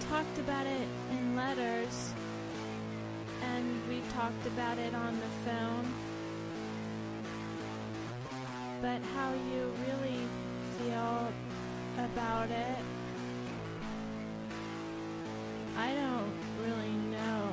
talked about it in letters, and we talked about it on the phone. But how you really feel about it, I don't really know.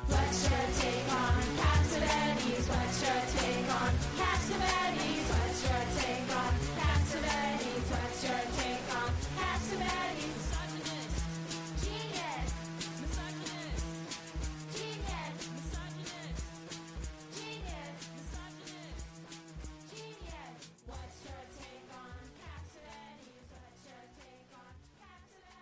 What's your take on Castavetti's? What's your take on Castavetti's? What's your take on Castavetti's? What's your take on Castavetti's? Misogynist. Genius. Misogynist. Genius. Misogynist. Genius. Misogynist. Genius. What's your take on Castavetti's? What's your take on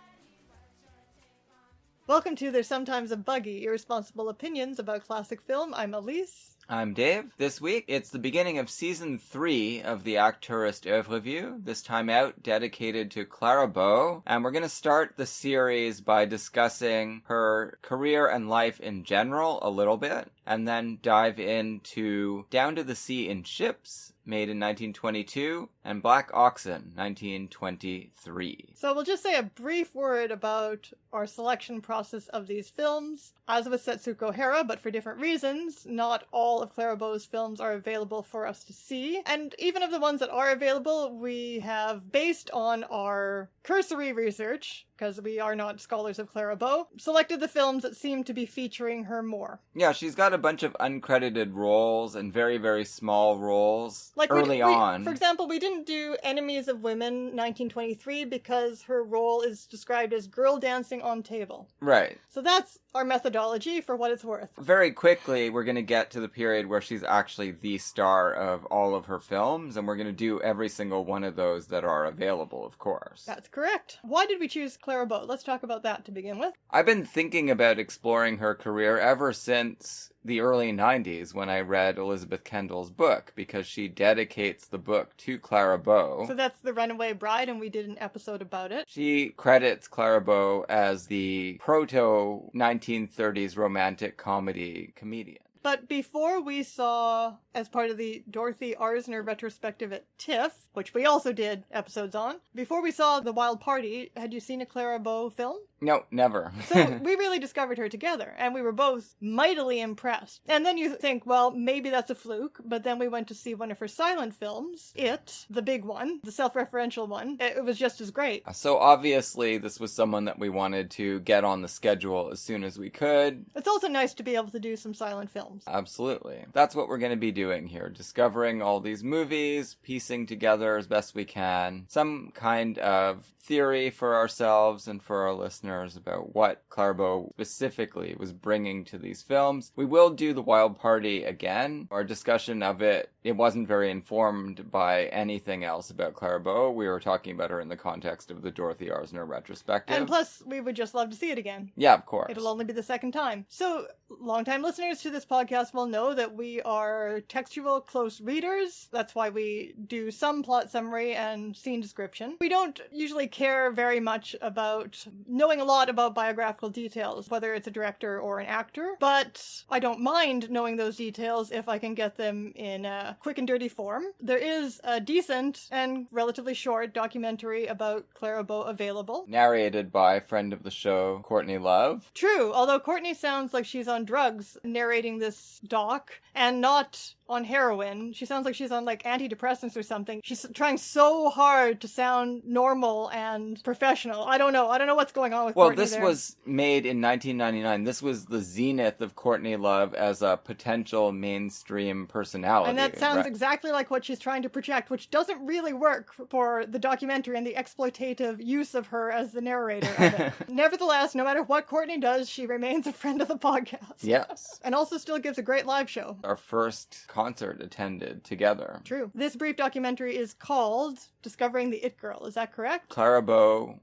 Castavetti's? What's your take on... Welcome to There's Sometimes a Buggy, Irresponsible Opinions About Classic Film. I'm Elise. I'm Dave. This week, it's the beginning of Season 3 of the Acteurist Oeuvre-view, this time out dedicated to Clara Bow, and we're going to start the series by discussing her career and life in general a little bit, and then dive into Down to the Sea in Ships, made in 1922, and Black Oxen, 1923. So we'll just say a brief word about our selection process of these films. As with Setsuko Hara, but for different reasons, not all of Clara Bow's films are available for us to see. And even of the ones that are available, we have, based on our cursory research, because we are not scholars of Clara Bow, selected the films that seem to be featuring her more. Yeah, she's got a bunch of uncredited roles and very, very small roles early on. For example, we didn't do Enemies of Women 1923 because her role is described as girl dancing on table. Right. So that's our methodology for what it's worth. Very quickly, we're going to get to the period where she's actually the star of all of her films, and we're going to do every single one of those that are available, of course. That's correct. Why did we choose Clara Bow? Let's talk about that to begin with. I've been thinking about exploring her career ever since the early 90s when I read Elizabeth Kendall's book, because she dedicates the book to Clara Bow. So that's The Runaway Bride, and we did an episode about it. She credits Clara Bow as the proto-1930s romantic comedy comedian. But before we saw, as part of the Dorothy Arzner retrospective at TIFF, which we also did episodes on, before we saw The Wild Party, had you seen a Clara Bow film? No, never. So we really discovered her together, and we were both mightily impressed. And then you think, well, maybe that's a fluke, but then we went to see one of her silent films, It, the big one, the self-referential one. It was just as great. So obviously this was someone that we wanted to get on the schedule as soon as we could. It's also nice to be able to do some silent films. Absolutely. That's what we're going to be doing here, discovering all these movies, piecing together as best we can some kind of theory for ourselves and for our listeners about what Clara Bow specifically was bringing to these films. We will do The Wild Party again. Our discussion of it wasn't very informed by anything else about Clara Bow. We were talking about her in the context of the Dorothy Arzner retrospective. And plus, we would just love to see it again. Yeah, of course. It'll only be the second time. So, longtime listeners to this podcast will know that we are textual close readers. That's why we do some plot summary and scene description. We don't usually care very much about knowing a lot about biographical details, whether it's a director or an actor, but I don't mind knowing those details if I can get them in a quick and dirty form. There is a decent and relatively short documentary about Clara Bow available. Narrated by friend of the show, Courtney Love. True, although Courtney sounds like she's on drugs narrating this doc, and not on heroin. She sounds like she's on like antidepressants or something. She's trying so hard to sound normal and professional. I don't know what's going on with Courtney Well, this there. was made in 1999. This was the zenith of Courtney Love as a potential mainstream personality. And that sounds right? exactly like what she's trying to project, which doesn't really work for the documentary and the exploitative use of her as the narrator of it. Nevertheless, no matter what Courtney does, she remains a friend of the podcast. Yes. And also still gives a great live show. Our first concert attended together. True. This brief documentary is called Discovering the It Girl. Is that correct? Clara Bow,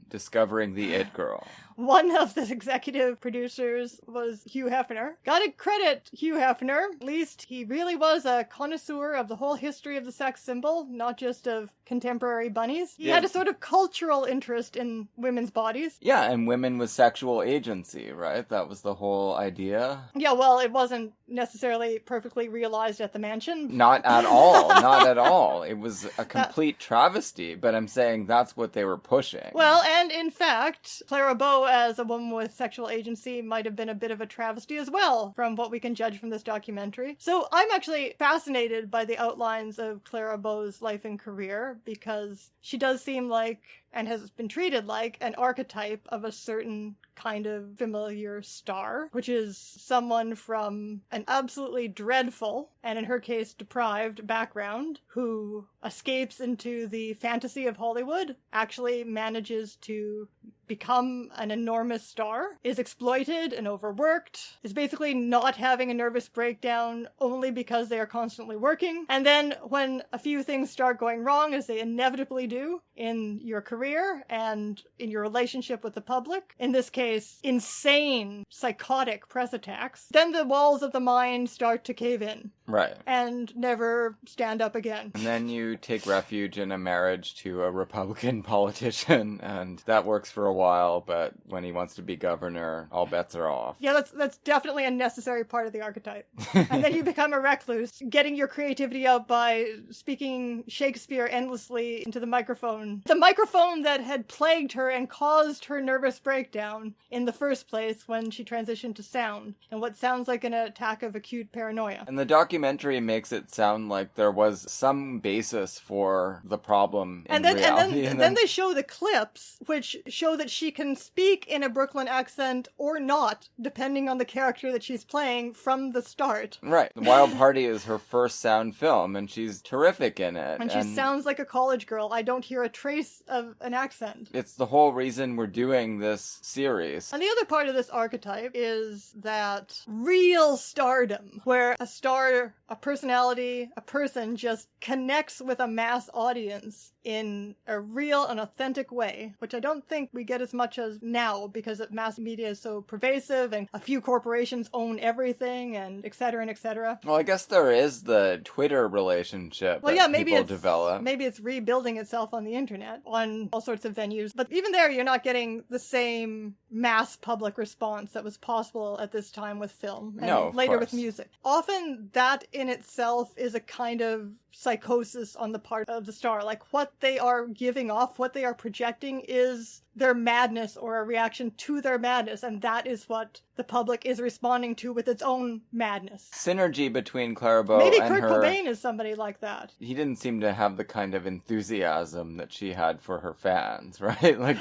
Discovering the It Girl. One of the executive producers was Hugh Hefner. Gotta credit Hugh Hefner. At least he really was a connoisseur of the whole history of the sex symbol, not just of contemporary bunnies. He had a sort of cultural interest in women's bodies. Yeah, and women with sexual agency, right? That was the whole idea. Yeah, well, it wasn't necessarily perfectly realized at the mansion. Not at all. Not at all. It was a complete travesty, but I'm saying that's what they were pushing. Well, and in fact, Clara Bow as a woman with sexual agency might have been a bit of a travesty as well, from what we can judge from this documentary. So I'm actually fascinated by the outlines of Clara Bow's life and career, because she does seem like, and has been treated like, an archetype of a certain kind of familiar star, which is someone from an absolutely dreadful, and in her case deprived, background, who escapes into the fantasy of Hollywood, actually manages to become an enormous star, is exploited and overworked, is basically not having a nervous breakdown only because they are constantly working. And then when a few things start going wrong, as they inevitably do in your career and in your relationship with the public, in this case, insane, psychotic press attacks, then the walls of the mind start to cave in. Right. And never stand up again. And then you take refuge in a marriage to a Republican politician, and that works for a while, but when he wants to be governor, all bets are off. Yeah, that's definitely a necessary part of the archetype. And then you become a recluse, getting your creativity out by speaking Shakespeare endlessly into the microphone. The microphone that had plagued her and caused her nervous breakdown in the first place when she transitioned to sound, and what sounds like an attack of acute paranoia. And the documentary makes it sound like there was some basis for the problem in reality. And then they show the clips, which show that she can speak in a Brooklyn accent or not, depending on the character that she's playing from the start. Right. The Wild Party is her first sound film, and she's terrific in it. And she sounds like a college girl. I don't hear a trace of an accent. It's the whole reason we're doing this series. And the other part of this archetype is that real stardom, where a star, a personality, a person just connects with a mass audience in a real and authentic way, which I don't think we get as much as now because mass media is so pervasive and a few corporations own everything and et cetera and et cetera. Well, I guess there is the Twitter relationship people develop. Maybe it's rebuilding itself on the internet, on all sorts of venues. But even there, you're not getting the same mass public response that was possible at this time with film and later with music. Often that in itself is a kind of psychosis on the part of the star. Like, what they are giving off, what they are projecting is their madness or a reaction to their madness, and that is what the public is responding to with its own madness. Synergy between Clara Bow Maybe and Kurt her... Cobain is somebody like that. He didn't seem to have the kind of enthusiasm that she had for her fans, right? Like,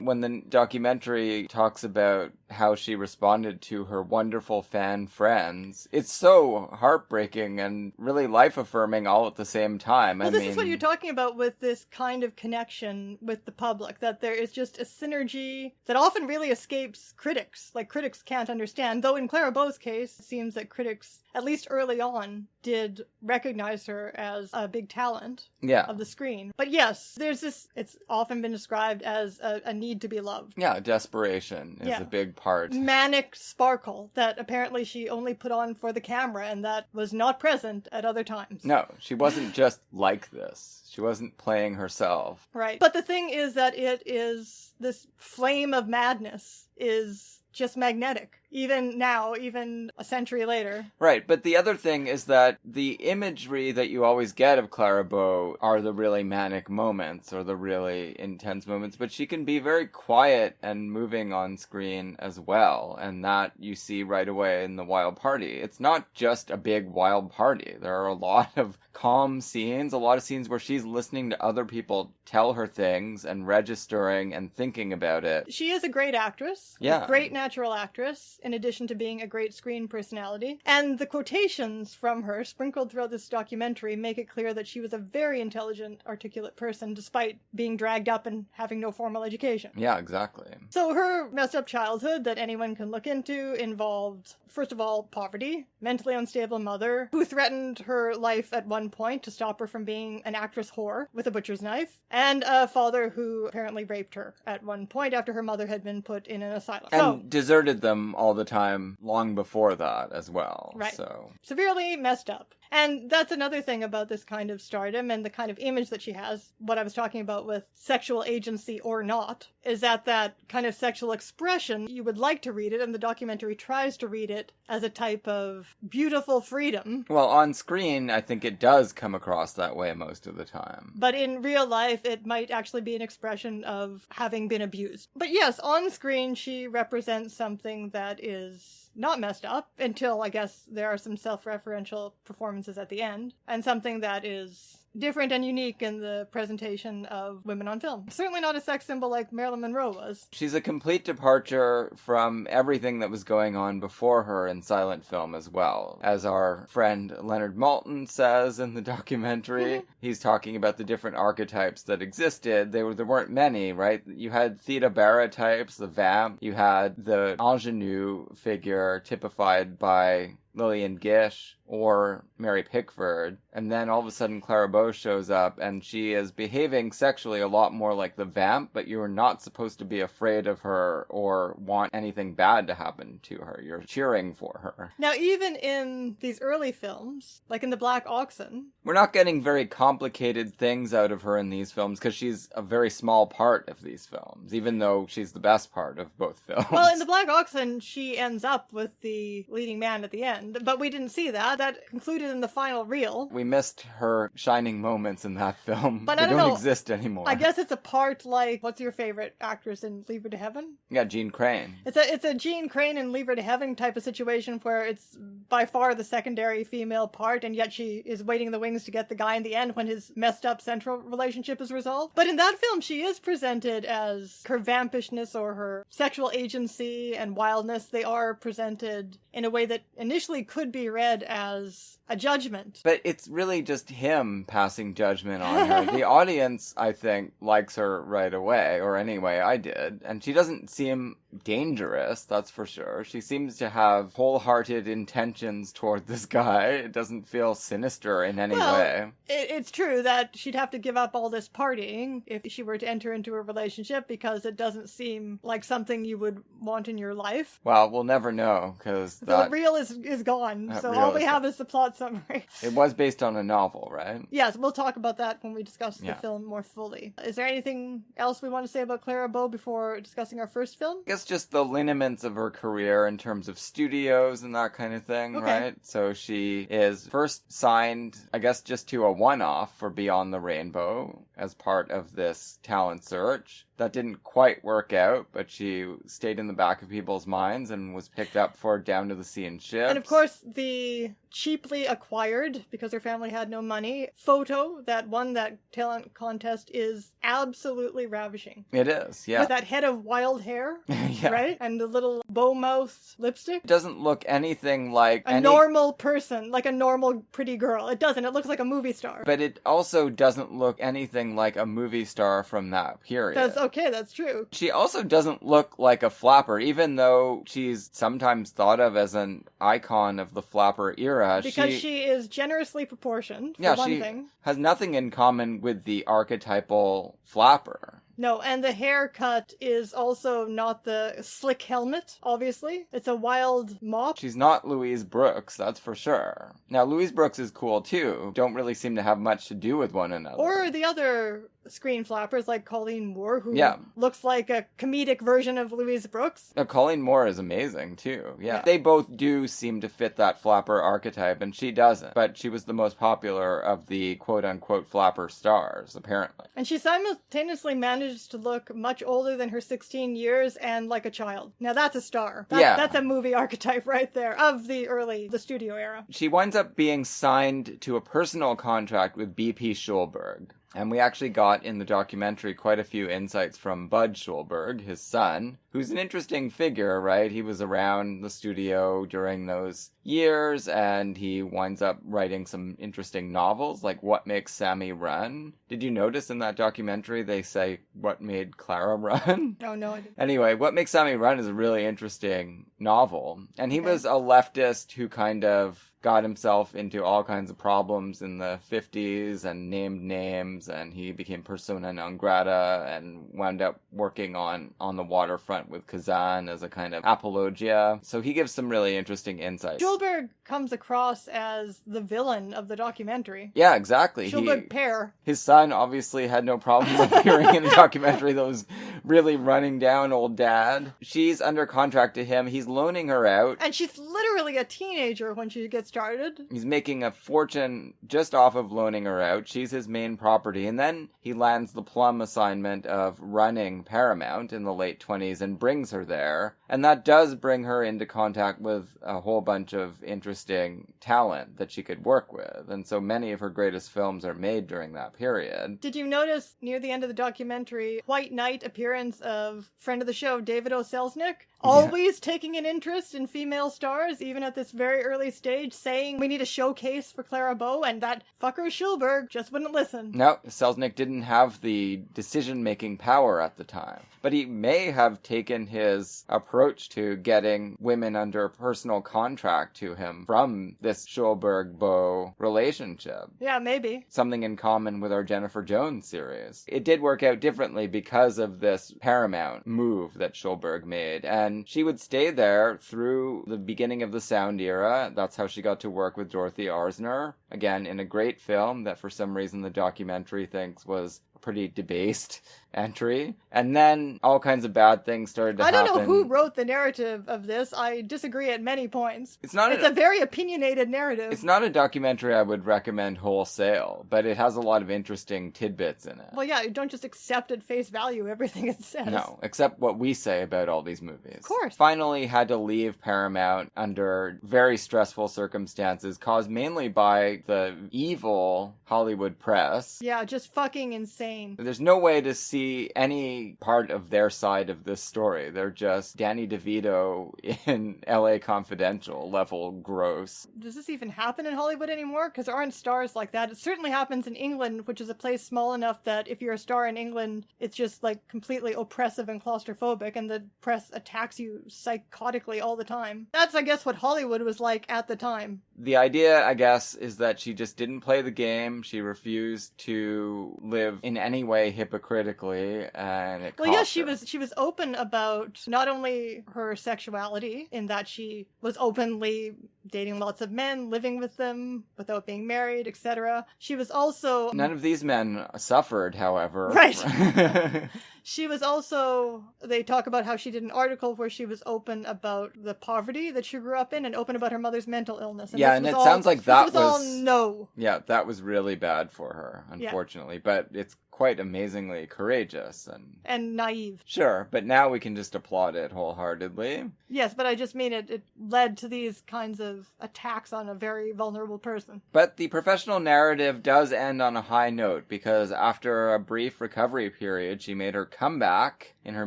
when the documentary talks about how she responded to her wonderful fan friends, it's so heartbreaking and really life-affirming all at the same time. Well, this is what you're talking about with this kind of connection with the public, that there is just a synergy that often really escapes critics. Like, critics can't understand, though in Clara Bow's case, it seems that critics, at least early on, did recognize her as a big talent of the screen. But yes, there's this, it's often been described as a need to be loved. Yeah, desperation is a big part. Manic sparkle that apparently she only put on for the camera and that was not present at other times. No, she wasn't just like this. She wasn't playing herself. Right. But the thing is that it is, this flame of madness is just magnetic. Even now, even a century later. Right, but the other thing is that the imagery that you always get of Clara Bow are the really manic moments or the really intense moments, but she can be very quiet and moving on screen as well, and that you see right away in the Wild Party. It's not just a big wild party. There are a lot of calm scenes, a lot of scenes where she's listening to other people tell her things and registering and thinking about it. She is a great actress. Yeah. A great natural actress, in addition to being a great screen personality. And the quotations from her, sprinkled throughout this documentary, make it clear that she was a very intelligent, articulate person, despite being dragged up and having no formal education. Yeah, exactly. So her messed up childhood that anyone can look into involved, first of all, poverty, mentally unstable mother, who threatened her life at one point to stop her from being an actress whore with a butcher's knife, and a father who apparently raped her at one point after her mother had been put in an asylum. And deserted them all the time long before that as well. Right. So Severely messed up. And that's another thing about this kind of stardom and the kind of image that she has, what I was talking about with sexual agency or not, is that kind of sexual expression, you would like to read it, and the documentary tries to read it as a type of beautiful freedom. Well, on screen, I think it does come across that way most of the time. But in real life, it might actually be an expression of having been abused. But yes, on screen, she represents something that is not messed up until, I guess, there are some self-referential performances at the end, and something that is different and unique in the presentation of women on film. Certainly not a sex symbol like Marilyn Monroe was. She's a complete departure from everything that was going on before her in silent film as well. As our friend Leonard Maltin says in the documentary, he's talking about the different archetypes that existed. There weren't many, right? You had Theda Bara types, the vamp. You had the ingenue figure typified by Lillian Gish or Mary Pickford, and then all of a sudden Clara Bow shows up and she is behaving sexually a lot more like the vamp, but you're not supposed to be afraid of her or want anything bad to happen to her. You're cheering for her. Now, even in these early films, like in The Black Oxen, we're not getting very complicated things out of her in these films because she's a very small part of these films, even though she's the best part of both films. well, in The Black Oxen, she ends up with the leading man at the end, but we didn't see that. That concluded in the final reel. We missed her shining moments in that film. But they I don't don't know. exist anymore. I guess it's a part like, what's your favorite actress in Leave Her to Heaven? Yeah, Jean Crane. It's a Jean Crane in Leave Her to Heaven type of situation where it's by far the secondary female part, and yet she is waiting in the wings to get the guy in the end when his messed up central relationship is resolved. But in that film, she is presented as her vampishness or her sexual agency and wildness. They are presented in a way that initially could be read as a judgment. But it's really just him passing judgment on her. The audience, I think, likes her right away, or anyway, I did. And she doesn't seem dangerous, that's for sure. She seems to have wholehearted intentions toward this guy. It doesn't feel sinister in any way. It's true that she'd have to give up all this partying if she were to enter into a relationship, because it doesn't seem like something you would want in your life. Well, we'll never know, because The reel is gone, so all we have is the plot summary. It was based on a novel, right? Yes, we'll talk about that when we discuss the film more fully. Is there anything else we want to say about Clara Bow before discussing our first film? I guess just the lineaments of her career in terms of studios and that kind of thing, right? So she is first signed, I guess, just to a one-off for Beyond the Rainbow as part of this talent search. That didn't quite work out, but she stayed in the back of people's minds and was picked up for Down to the Sea and Ships. And of course, the cheaply acquired, because her family had no money, photo that won that talent contest is absolutely ravishing. It is, yeah. With that head of wild hair, yeah. Right? And the little bow mouth lipstick. It doesn't look anything like a normal person, like a normal pretty girl. It doesn't. It looks like a movie star. But it also doesn't look anything like a movie star from that period. That's true. She also doesn't look like a flapper, even though she's sometimes thought of as an icon of the flapper era. Because she is generously proportioned, for one thing. Has nothing in common with the archetypal flapper. No, and the haircut is also not the slick helmet, obviously. It's a wild mop. She's not Louise Brooks, that's for sure. Now, Louise Brooks is cool, too. Don't really seem to have much to do with one another. Or the other screen flappers like Colleen Moore, who looks like a comedic version of Louise Brooks. No, Colleen Moore is amazing, too. Yeah. They both do seem to fit that flapper archetype, and she doesn't. But she was the most popular of the quote-unquote flapper stars, apparently. And she simultaneously managed to look much older than her 16 years and like a child. Now that's a star. That's a movie archetype right there of the studio era. She winds up being signed to a personal contract with B.P. Schulberg And we actually got in the documentary quite a few insights from Bud Schulberg, his son, who's an interesting figure, right? He was around the studio during those years, and he winds up writing some interesting novels, like What Makes Sammy Run. Did you notice in that documentary they say what made Clara run? Oh, no, I didn't. Anyway, What Makes Sammy Run is a really interesting novel. And he was a leftist who kind of got himself into all kinds of problems in the 50s and named names, and he became persona non grata and wound up working on the waterfront with Kazan as a kind of apologia. So he gives some really interesting insights. Schulberg comes across as the villain of the documentary. Yeah, exactly. Schulberg pair. His son obviously had no problem appearing in a documentary that was really running down old dad. She's under contract to him. He's loaning her out. And she's literally a teenager when she gets started. He's making a fortune just off of loaning her out. She's his main property. And then he lands the plum assignment of running Paramount in the late 20s and brings her there. And that does bring her into contact with a whole bunch of interesting talent that she could work with. And so many of her greatest films are made during that period. Did you notice near the end of the documentary, White Knight appearance of friend of the show, David O. Selznick? Always taking an interest in female stars, even at this very early stage, saying we need a showcase for Clara Bow, and that fucker Schulberg just wouldn't listen. No, Selznick didn't have the decision-making power at the time. But he may have taken his approach to getting women under personal contract to him from this Schulberg-Bow relationship. Yeah, maybe. Something in common with our Jennifer Jones series. It did work out differently because of this Paramount move that Schulberg made, and she would stay there through the beginning of the sound era. That's how she got to work with Dorothy Arzner, again, in a great film that for some reason the documentary thinks was a pretty debased entry. And then all kinds of bad things started to happen. I don't know who wrote the narrative of this. I disagree at many points. It's a very opinionated narrative. It's not a documentary I would recommend wholesale, but it has a lot of interesting tidbits in it. Well, yeah, you don't just accept at face value everything it says. No, except what we say about all these movies. Of course. Finally had to leave Paramount under very stressful circumstances caused mainly by the evil Hollywood press. Yeah, just fucking insane. There's no way to see any part of their side of this story. They're just Danny DeVito in LA Confidential level gross. Does this even happen in Hollywood anymore? Because there aren't stars like that. It certainly happens in England, which is a place small enough that if you're a star in England, it's just like completely oppressive and claustrophobic, and the press attacks you psychotically all the time. That's, I guess, what Hollywood was like at the time. The idea, I guess, is that she just didn't play the game. She refused to live in any way hypocritically, and it Well, yes, her. she was open about not only her sexuality, in that she was openly dating lots of men, living with them without being married, etc. She was also... None of these men suffered, however. Right. She was also, they talk about how she did an article where she was open about the poverty that she grew up in and open about her mother's mental illness. And yeah, and it sounds like that was all no. Yeah, that was really bad for her, unfortunately. Yeah. But it's quite amazingly courageous and naive. Sure, but now we can just applaud it wholeheartedly. Yes, but I just mean it led to these kinds of attacks on a very vulnerable person. But the professional narrative does end on a high note, because after a brief recovery period, she made her comeback in her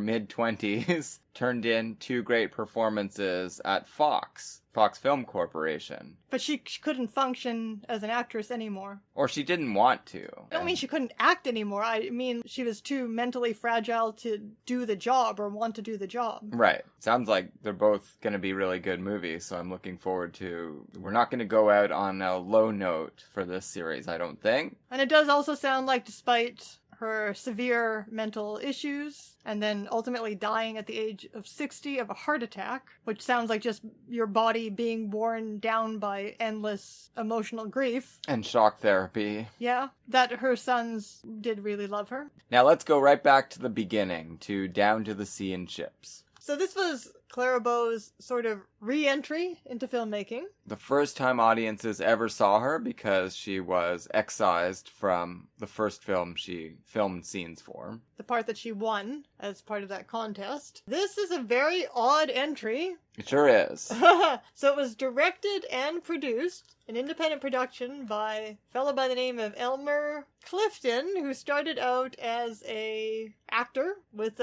mid-20s, turned in 2 great performances at Fox Film Corporation. But she couldn't function as an actress anymore. Or she didn't want to. I don't mean she couldn't act anymore. I mean she was too mentally fragile to do the job or want to do the job. Right. Sounds like they're both going to be really good movies, so I'm looking forward to... We're not going to go out on a low note for this series, I don't think. And it does also sound like, despite her severe mental issues, and then ultimately dying at the age of 60 of a heart attack, which sounds like just your body being worn down by endless emotional grief. And shock therapy. Yeah, that her sons did really love her. Now let's go right back to the beginning, to Down to the Sea and Ships. So this was Clara Bow's sort of re-entry into filmmaking. The first time audiences ever saw her because she was excised from the first film she filmed scenes for. The part that she won as part of that contest. This is a very odd entry. It sure is. So it was directed and produced, an independent production by a fellow by the name of Elmer Clifton, who started out as a actor with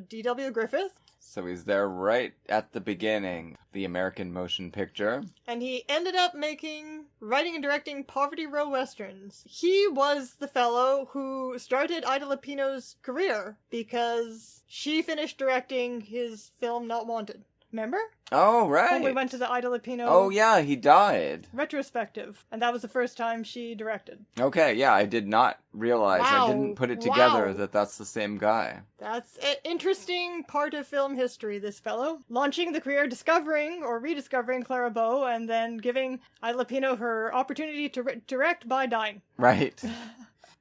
D.W. Griffith. So he's there right at the beginning, the American motion picture. And he ended up writing and directing Poverty Row Westerns. He was the fellow who started Ida Lupino's career because she finished directing his film Not Wanted. Remember? Oh, right. When we went to the Ida Lupino... Oh, yeah, he died. Retrospective. And that was the first time she directed. Okay, yeah, I did not realize. Wow. I didn't put it together Wow. that that's the same guy. That's an interesting part of film history, this fellow. Launching the career, discovering or rediscovering Clara Bow, and then giving Ida Lupino her opportunity to direct by dying. Right.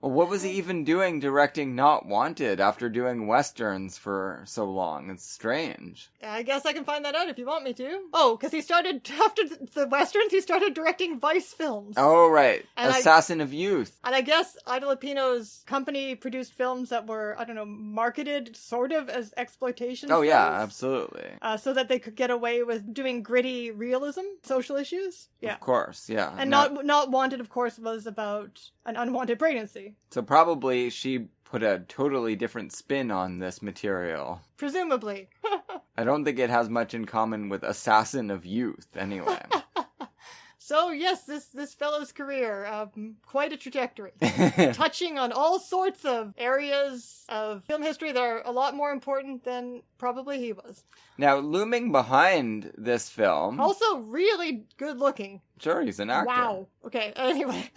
Well, what was he even doing directing Not Wanted after doing westerns for so long? It's strange. I guess I can find that out if you want me to. Oh, because he started, after the westerns, he started directing Vice films. Oh, right. And Assassin of Youth. And I guess Ida Lupino's company produced films that were, I don't know, marketed sort of as exploitation Oh, films. yeah, absolutely. So that they could get away with doing gritty realism, social issues. Yeah. Of course, yeah. And Not Wanted, of course, was about an unwanted pregnancy. So probably she put a totally different spin on this material. Presumably. I don't think it has much in common with Assassin of Youth, anyway. So, yes, this fellow's career, quite a trajectory. Touching on all sorts of areas of film history that are a lot more important than probably he was. Now, looming behind this film... Also really good looking. Sure, he's an actor. Wow. Okay, anyway.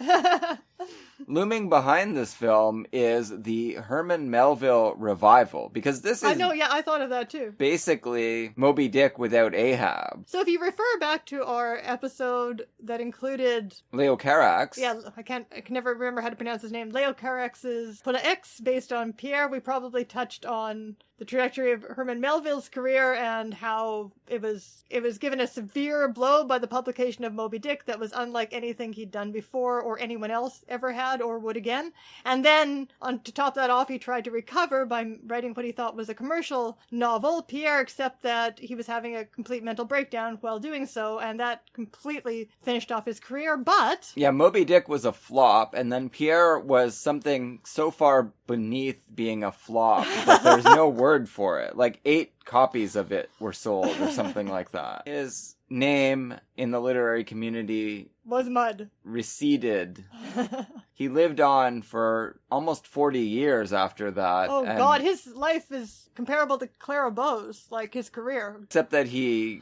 Looming behind this film is the Herman Melville revival, because this is... I know, yeah, I thought of that too. Basically Moby Dick without Ahab. So if you refer back to our episode that included... Leo Carax. Yeah, I can never remember how to pronounce his name. Leo Carax's Put an X based on Pierre. We probably touched on the trajectory of Herman Melville's career and how it was given a severe blow by the publication of Moby Dick that was unlike anything he'd done before or anyone else ever had or would again. And then, to top that off, he tried to recover by writing what he thought was a commercial novel, Pierre, except that he was having a complete mental breakdown while doing so, and that completely finished off his career, but... Yeah, Moby Dick was a flop, and then Pierre was something so far beneath being a flop that there's no word for it. Like 8 copies of it were sold or something like that. His name in the literary community was mud. Receded. He lived on for almost 40 years after that. Oh God, his life is comparable to Clara Bow's, like his career. Except that he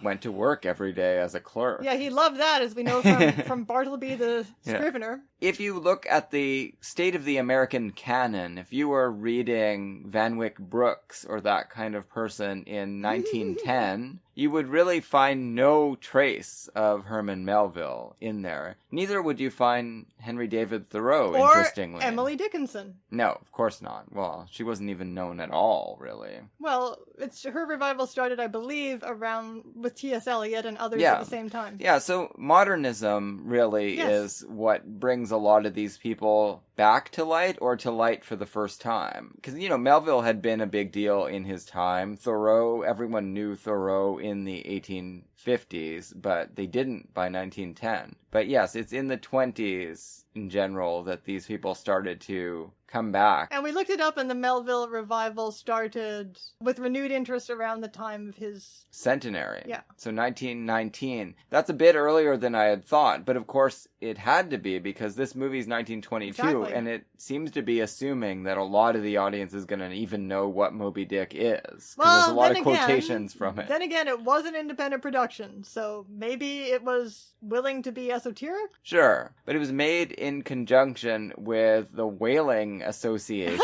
went to work every day as a clerk. Yeah, he loved that, as we know from Bartleby the Scrivener. If you look at the state of the American canon, if you were reading Van Wyck Brooks or that kind of person in 1910, you would really find no trace of Herman Melville in there. Neither would you find Henry David Thoreau, or interestingly. Emily Dickinson. No, of course not. Well, she wasn't even known at all, really. Well, her revival started, I believe, around with T.S. Eliot and others at the same time. Yeah, so modernism really is what brings a lot of these people back to light or to light for the first time. Because, Melville had been a big deal in his time. Thoreau, everyone knew Thoreau in the 1850s, but they didn't by 1910. But yes, it's in the 20s in general that these people started to come back. And we looked it up, and the Melville revival started with renewed interest around the time of his centenary. Yeah. So 1919. That's a bit earlier than I had thought, but of course it had to be because this movie's 1922, exactly. And it seems to be assuming that a lot of the audience is going to even know what Moby Dick is. Well, there's a lot of quotations from it. Then again, it was an independent production, so maybe it was willing to be esoteric? Sure, but it was made in conjunction with the Whaling Association.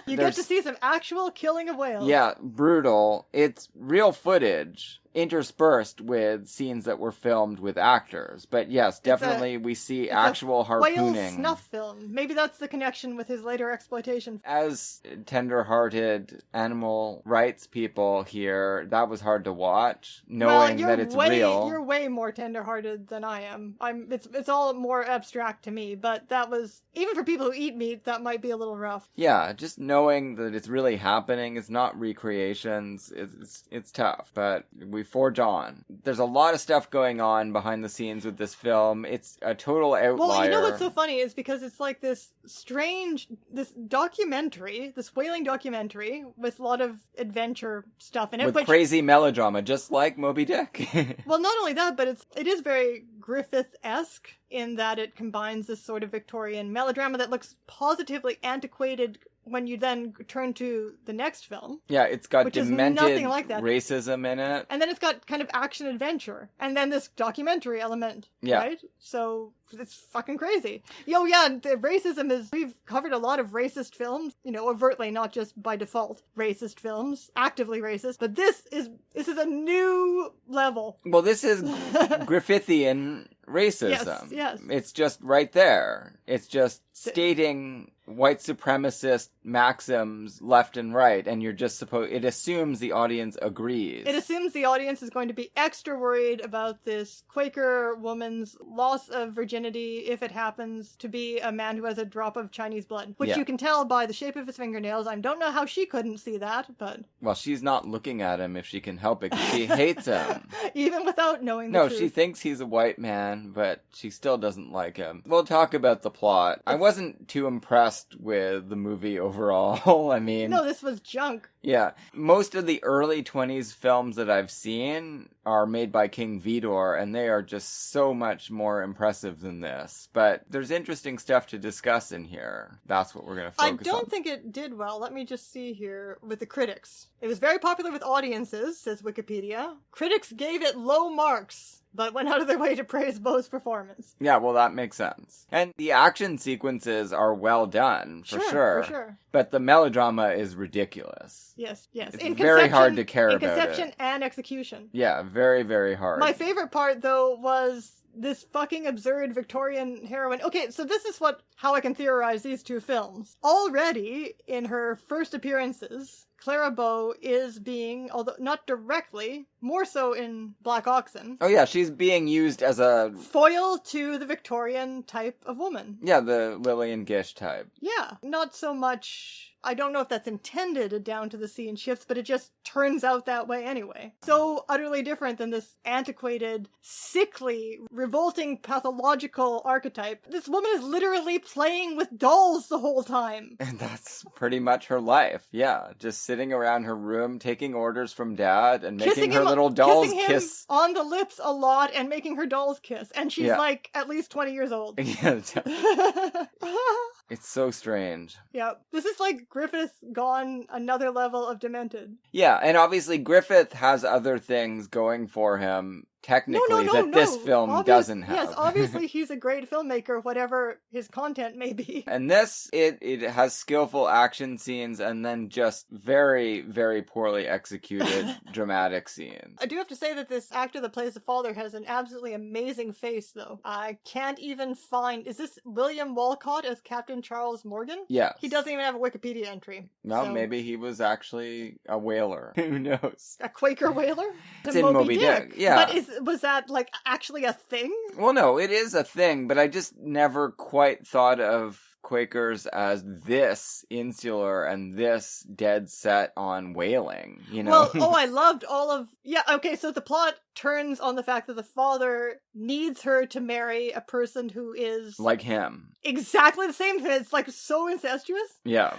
Get to see some actual killing of whales. Yeah, brutal. It's real footage. interspersed with scenes that were filmed with actors. But yes, definitely we see actual harpooning. Whale snuff film. Maybe that's the connection with his later exploitation. As tender-hearted animal rights people here, that was hard to watch, knowing that it's real. You're way more tender-hearted than I am. It's all more abstract to me, but that was, even for people who eat meat, that might be a little rough. Yeah, just knowing that it's really happening, it's not recreations, it's tough, but we forge on. There's a lot of stuff going on behind the scenes with this film. It's a total outlier. Well, you know what's so funny is because it's like this documentary, this whaling documentary with a lot of adventure stuff in it. With crazy melodrama, just like Moby Dick. Well, not only that, but it is very Griffith-esque in that it combines this sort of Victorian melodrama that looks positively antiquated when you then turn to the next film. Yeah, it's got demented like racism in it. And then it's got kind of action-adventure. And then this documentary element, right? So it's fucking crazy. The racism is... We've covered a lot of racist films, overtly, not just by default. Racist films, actively racist. But this is a new level. Well, this is Griffithian racism. Yes. It's just right there. It's just stating white supremacist maxims left and right, and you're just it assumes the audience agrees. It assumes the audience is going to be extra worried about this Quaker woman's loss of virginity if it happens to be a man who has a drop of Chinese blood, which you can tell by the shape of his fingernails. I don't know how she couldn't see that, but... Well, she's not looking at him if she can help it, 'cause she hates him. Even without knowing the truth. No, she thinks he's a white man, but she still doesn't like him. We'll talk about the plot. I wasn't too impressed with the movie overall. I mean... No, this was junk. Yeah. Most of the early 20s films that I've seen are made by King Vidor, and they are just so much more impressive than this. But there's interesting stuff to discuss in here. That's what we're going to focus on. I don't think it did well. Let me just see here with the critics. It was very popular with audiences, says Wikipedia. Critics gave it low marks, but went out of their way to praise Bow's performance. Yeah, well, that makes sense. And the action sequences are well done, for sure. But the melodrama is ridiculous. Yes. It's very hard to care about it. In conception and execution. Yeah, very, very hard. My favorite part, though, was this fucking absurd Victorian heroine. Okay, so this is how I can theorize these two films. Already, in her first appearances, Clara Bow is being, although not directly, more so in Black Oxen. Oh yeah, she's being used as a... foil to the Victorian type of woman. Yeah, the Lillian Gish type. Yeah, not so much... I don't know if that's intended down to the scene shifts, but it just turns out that way anyway. So utterly different than this antiquated, sickly, revolting, pathological archetype. This woman is literally playing with dolls the whole time. And that's pretty much her life. Yeah, just sitting around her room, taking orders from Dad, and making her little dolls kiss. On the lips a lot, and making her dolls kiss. And she's like at least 20 years old. It's so strange. Yeah, this is like Griffith gone another level of demented. Yeah, and obviously Griffith has other things going for him, technically, this film doesn't have. Yes, obviously he's a great filmmaker, whatever his content may be. And this, it has skillful action scenes and then just very, very poorly executed dramatic scenes. I do have to say that this actor that plays the father has an absolutely amazing face, though. I can't even find... Is this William Walcott as Captain Charles Morgan? Yes. He doesn't even have a Wikipedia entry. No, maybe he was actually a whaler. Who knows? A Quaker whaler? It's in Moby Dick. Yeah. But was that, actually a thing? Well, no, it is a thing, but I just never quite thought of Quakers as this insular and this dead set on whaling, Well, I loved all of... Yeah, okay, so the plot turns on the fact that the father needs her to marry a person who is... like him. Exactly the same thing. It's, so incestuous. Yeah.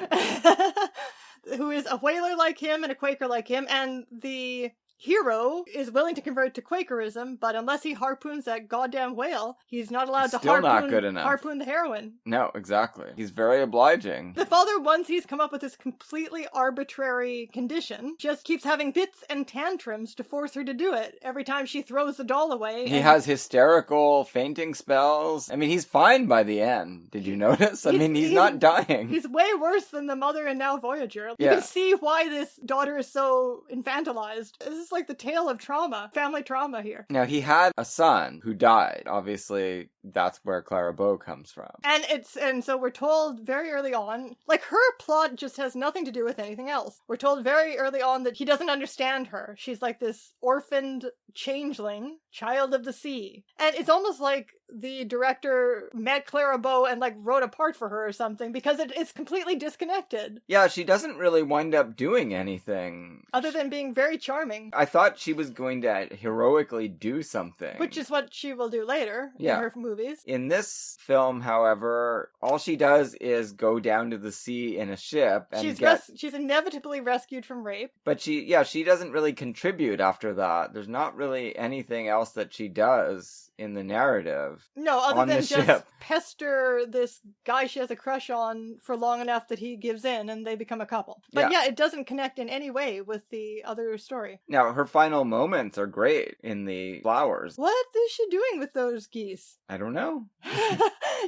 Who is a whaler like him and a Quaker like him, and the... hero is willing to convert to Quakerism, but unless he harpoons that goddamn whale, he's not allowed to harpoon the heroine. No, exactly. He's very obliging. The father, once he's come up with this completely arbitrary condition, just keeps having fits and tantrums to force her to do it every time she throws the doll away. He has hysterical fainting spells. I mean, he's fine by the end. Did you notice? He's not dying. He's way worse than the mother in Now Voyager. You can see why this daughter is so infantilized. This is is like the tale of trauma, family trauma here. Now, he had a son who died. Obviously, that's where Clara Bow comes from. And so we're told very early on, like, her plot just has nothing to do with anything else. We're told very early on that he doesn't understand her. She's like this orphaned changeling, child of the sea. And it's almost like the director met Clara Bow and like wrote a part for her or something, because it's completely disconnected. Yeah, she doesn't really wind up doing anything. Other than being very charming. I thought she was going to heroically do something. Which is what she will do later in her movies. In this film, however, all she does is go down to the sea in a ship and she's inevitably rescued from rape. But she doesn't really contribute after that. There's not really anything else that she does in the narrative. No, other than just ship. Pester this guy she has a crush on for long enough that he gives in and they become a couple. But it doesn't connect in any way with the other story. Now, her final moments are great in the flowers. What is she doing with those geese? I don't know.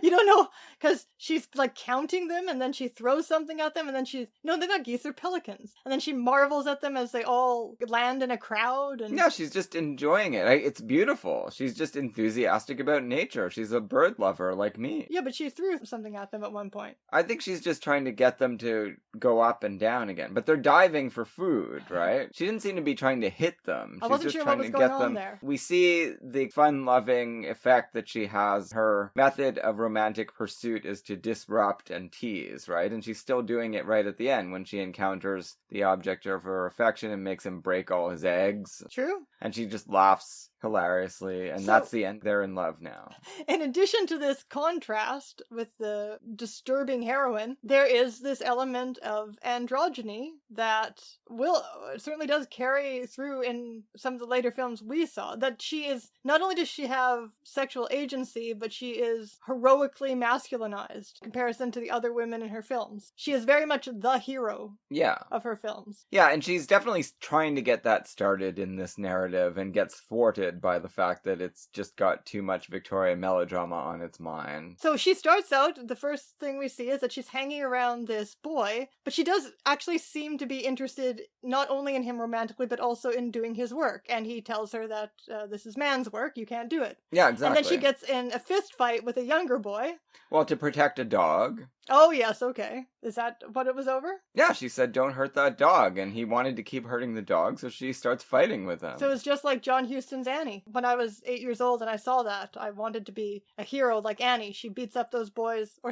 You don't know? Because she's like counting them and then she throws something at them and then no, they're not geese, they're pelicans. And then she marvels at them as they all land in a crowd. And no, she's just enjoying it. It's beautiful. She's just enthusiastic about nature. She's a bird lover like me. Yeah, but she threw something at them at one point. I think she's just trying to get them to go up and down again. But they're diving for food, right? She didn't seem to be trying to hit them. I wasn't sure what was going on there. We see the fun-loving effect that she has. Her method of romantic pursuit is to disrupt and tease, right? And she's still doing it right at the end when she encounters the object of her affection and makes him break all his eggs. True. And she just laughs hilariously, and that's the end. They're in love now. In addition to this contrast with the disturbing heroine, there is this element of androgyny that certainly does carry through in some of the later films we saw. That she is, not only does she have sexual agency, but she is heroically masculinized in comparison to the other women in her films. She is very much the hero of her films. Yeah, and she's definitely trying to get that started in this narrative and gets thwarted by the fact that it's just got too much Victorian melodrama on its mind. So she starts out, the first thing we see is that she's hanging around this boy, but she does actually seem to be interested not only in him romantically, but also in doing his work. And he tells her that this is man's work, you can't do it. Yeah, exactly. And then she gets in a fist fight with a younger boy. Well, to protect a dog. Oh, yes, okay. Is that what it was over? Yeah, she said, don't hurt that dog. And he wanted to keep hurting the dog, so she starts fighting with him. So it's just like John Huston's Annie. When I was 8 years old and I saw that, I wanted to be a hero like Annie. She beats up those boys, or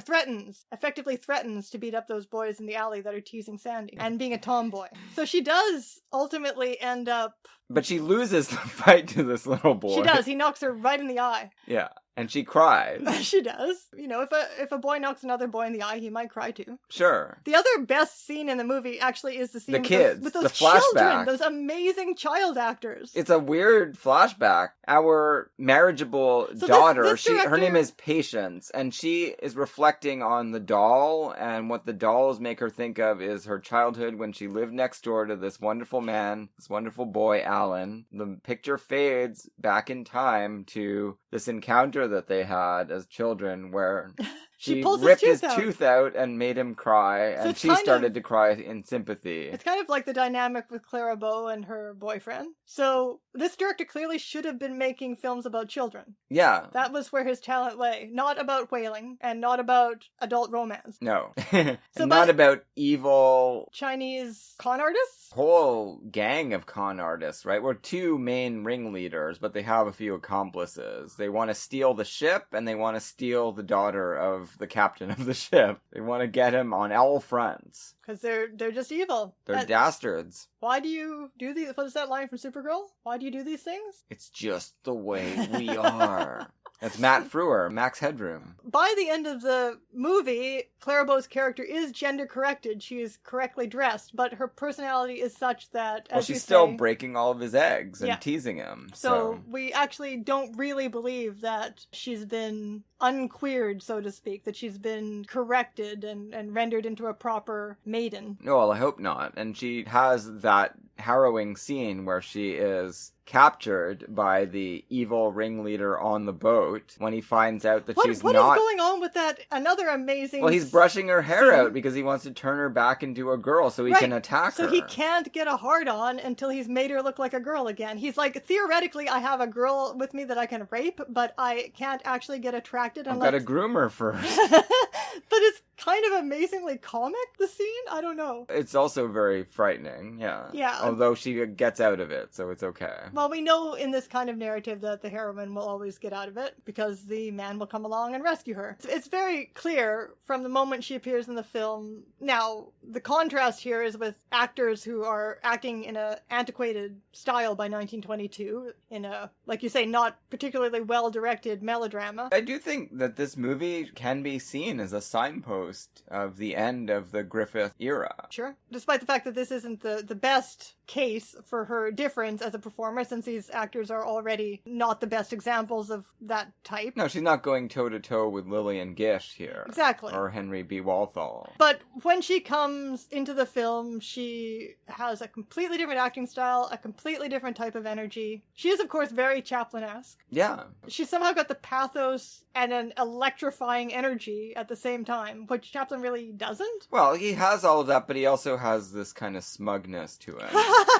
effectively threatens to beat up those boys in the alley that are teasing Sandy, and being a tomboy. So she does ultimately end up... But she loses the fight to this little boy. She does. He knocks her right in the eye. Yeah. And she cries. She does. You know, if a boy knocks another boy in the eye, he might cry too. Sure. The other best scene in the movie actually is the scene with those the children, flashback. Those amazing child actors. It's a weird flashback. Our marriageable daughter, this director... her name is Patience, and she is reflecting on the doll, and what the dolls make her think of is her childhood when she lived next door to this wonderful man, this wonderful boy, Alan. The picture fades back in time to this encounter that they had as children where she ripped his tooth out and made him cry, and she started to cry in sympathy. It's kind of like the dynamic with Clara Bow and her boyfriend. So this director clearly should have been making films about children. Yeah. That was where his talent lay. Not about whaling and not about adult romance. No. So not about evil Chinese con artists? Whole gang of con artists, right? We're two main ringleaders, but they have a few accomplices. They want to steal the ship and they want to steal the daughter of the captain of the ship. They want to get him on all fronts. Because they're just evil. They're dastards. Why do you do these? What is that line from Supergirl? Why do you do these things? It's just the way we are. That's Matt Frewer, Max Headroom. By the end of the movie, Clara Bow's character is gender corrected. She is correctly dressed, but her personality is such that, as she's still breaking all of his eggs and teasing him. So we actually don't really believe that she's been unqueered, so to speak, that she's been corrected and rendered into a proper maiden. No, well, I hope not. And she has that harrowing scene where she is captured by the evil ringleader on the boat when he finds out that she's what not... What is going on with that? Another amazing... Well, he's brushing her hair out because he wants to turn her back into a girl so he can attack her. So he can't get a hard-on until he's made her look like a girl again. He's like, theoretically, I have a girl with me that I can rape, but I can't actually get attracted unless... I've got to groom her first. But it's kind of amazingly comic, the scene? I don't know. It's also very frightening, yeah. Yeah. Although she gets out of it, so it's okay. Well, we know in this kind of narrative that the heroine will always get out of it because the man will come along and rescue her. It's very clear from the moment she appears in the film. Now, the contrast here is with actors who are acting in an antiquated style by 1922, in a, like you say, not particularly well-directed melodrama. I do think that this movie can be seen as a signpost of the end of the Griffith era. Sure. Despite the fact that this isn't the best case for her difference as a performer, since these actors are already not the best examples of that type. No, she's not going toe-to-toe with Lillian Gish here. Exactly. Or Henry B. Walthall. But when she comes into the film, she has a completely different acting style, a completely different type of energy. She is, of course, very Chaplin-esque. Yeah. She's somehow got the pathos and an electrifying energy at the same time, which Chaplin really doesn't. Well, he has all of that, but he also has this kind of smugness to him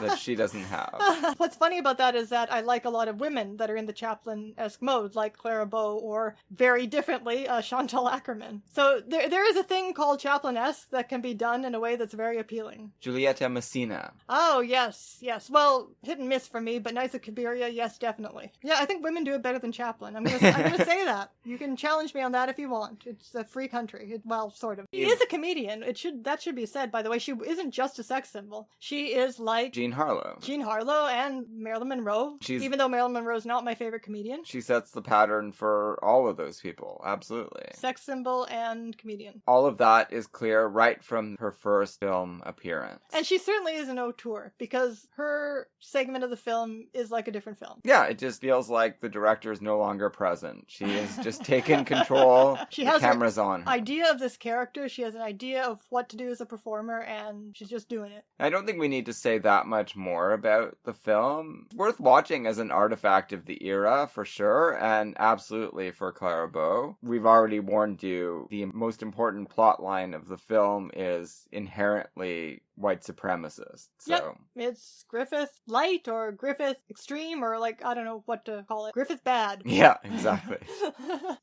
that she doesn't have. What's funny about that is that I like a lot of women that are in the Chaplin-esque mode, like Clara Bow, or very differently, Chantal Akerman. So there is a thing called Chaplin-esque that can be done in a way that's very appealing. Giulietta Messina. Oh, yes. Well, hit and miss for me, but Nights of Cabiria, yes, definitely. Yeah, I think women do it better than Chaplin. I'm gonna say that. You can challenge me on that if you want. It's a free country. Well, sort of. She is a comedian. That should be said, by the way. She isn't just a sex symbol. She is like Jean Harlow. Jean Harlow and Marilyn Monroe. Even though Marilyn Monroe's not my favorite comedian. She sets the pattern for all of those people. Absolutely. Sex symbol and comedian. All of that is clear right from her first film appearance. And she certainly is an auteur, because her segment of the film is like a different film. Yeah, it just feels like the director is no longer present. She has just taken control. She has camera's on. Idea of this character. She has an idea of what to do as a performer, and she's just doing it. I don't think we need to say that much more about the film. It's worth watching as an artifact of the era, for sure, and absolutely for Clara Bow. We've already warned you, the most important plot line of the film is inherently white supremacist. So. Yep. It's Griffith light or Griffith extreme, or like, I don't know what to call it. Griffith bad. Yeah, exactly.